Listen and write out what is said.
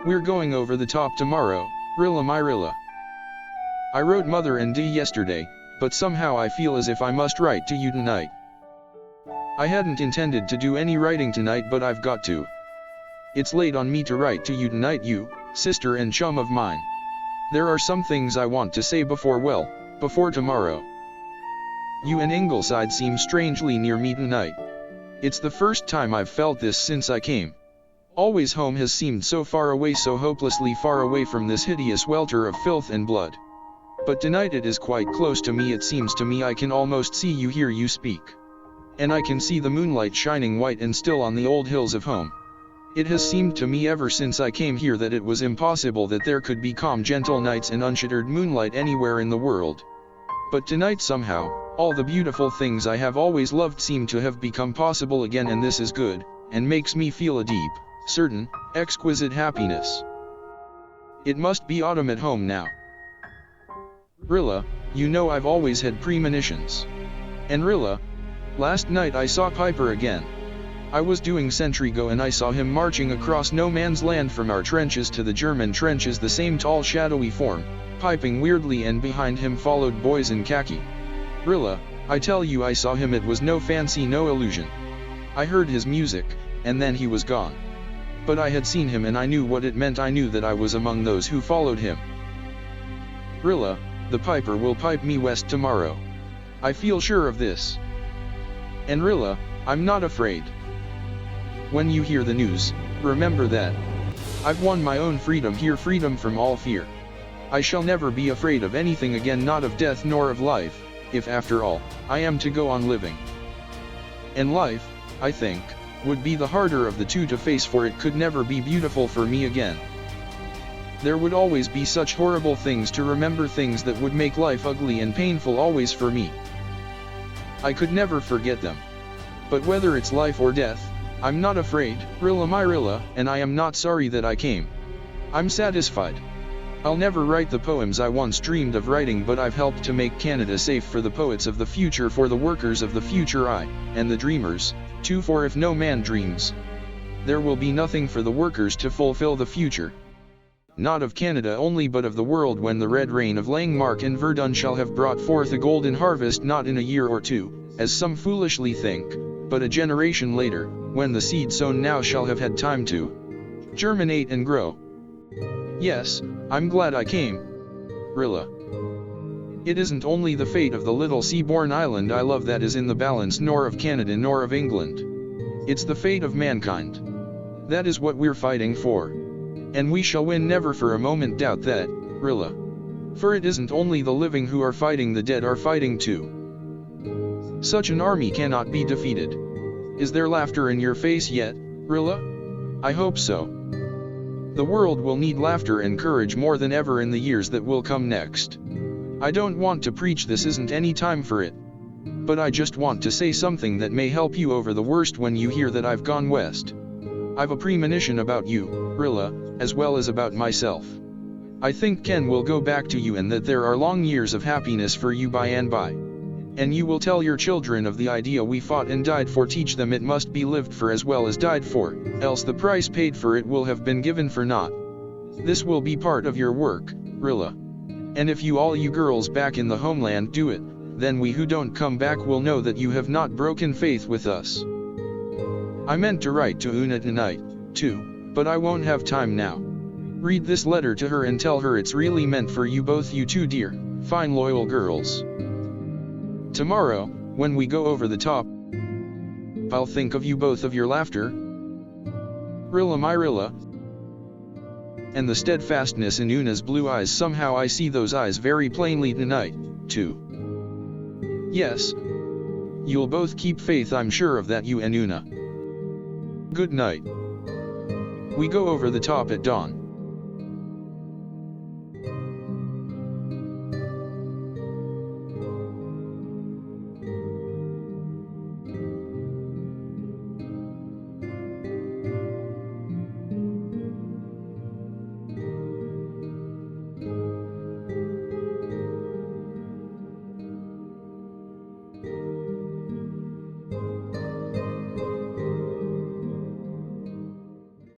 We're going over the top tomorrow, Rilla my Rilla. I wrote Mother and Dee yesterday, but somehow I feel as if I must write to you tonight. I hadn't intended to do any writing tonight, but I've got to. It's late on me to write to you tonight, you, sister and chum of mine. There are some things I want to say before tomorrow. You and Ingleside seem strangely near me tonight. It's the first time I've felt this since I came. Always home has seemed so far away, so hopelessly far away from this hideous welter of filth and blood. But tonight it is quite close to me. It seems to me I can almost see you, hear you speak. And I can see the moonlight shining white and still on the old hills of home. It has seemed to me ever since I came here that it was impossible that there could be calm, gentle nights and unshuttered moonlight anywhere in the world. But tonight somehow, all the beautiful things I have always loved seem to have become possible again, and this is good, and makes me feel a deep, certain, exquisite happiness. It must be autumn at home now. Rilla, you know I've always had premonitions. And Rilla, last night I saw Piper again. I was doing sentry go and I saw him marching across no man's land from our trenches to the German trenches, the same tall shadowy form, piping weirdly, and behind him followed boys in khaki. Rilla, I tell you I saw him, it was no fancy, no illusion. I heard his music, and then he was gone. But I had seen him and I knew what it meant. I knew that I was among those who followed him. Rilla, the Piper will pipe me west tomorrow. I feel sure of this. And Rilla, I'm not afraid. When you hear the news, remember that I've won my own freedom here, freedom from all fear. I shall never be afraid of anything again, not of death nor of life, if after all, I am to go on living. And life, I think, would be the harder of the two to face, for it could never be beautiful for me again. There would always be such horrible things to remember, things that would make life ugly and painful always for me. I could never forget them. But whether it's life or death, I'm not afraid, Rilla my Rilla, and I am not sorry that I came. I'm satisfied. I'll never write the poems I once dreamed of writing, but I've helped to make Canada safe for the poets of the future, for the workers of the future, and the dreamers, too, for if no man dreams, there will be nothing for the workers to fulfill the future. Not of Canada only, but of the world, when the red rain of Langmark and Verdun shall have brought forth a golden harvest, not in a year or two, as some foolishly think, but a generation later, when the seed sown now shall have had time to germinate and grow. Yes, I'm glad I came, Rilla. It isn't only the fate of the little sea-born island I love that is in the balance, nor of Canada nor of England. It's the fate of mankind. That is what we're fighting for. And we shall win, never for a moment doubt that, Rilla. For it isn't only the living who are fighting, the dead are fighting too. Such an army cannot be defeated. Is there laughter in your face yet, Rilla? I hope so. The world will need laughter and courage more than ever in the years that will come next. I don't want to preach, this isn't any time for it. But I just want to say something that may help you over the worst when you hear that I've gone west. I've a premonition about you, Rilla, as well as about myself. I think Ken will go back to you, and that there are long years of happiness for you by and by. And you will tell your children of the idea we fought and died for, teach them it must be lived for as well as died for, else the price paid for it will have been given for naught. This will be part of your work, Rilla. And if you, all you girls back in the homeland, do it, then we who don't come back will know that you have not broken faith with us. I meant to write to Una tonight, too, but I won't have time now. Read this letter to her and tell her it's really meant for you both, you two dear, fine loyal girls. Tomorrow, when we go over the top, I'll think of you both, of your laughter, Rilla my Rilla. And the steadfastness in Una's blue eyes, somehow I see those eyes very plainly tonight, too. Yes, you'll both keep faith, I'm sure of that, you and Una. Good night. We go over the top at dawn.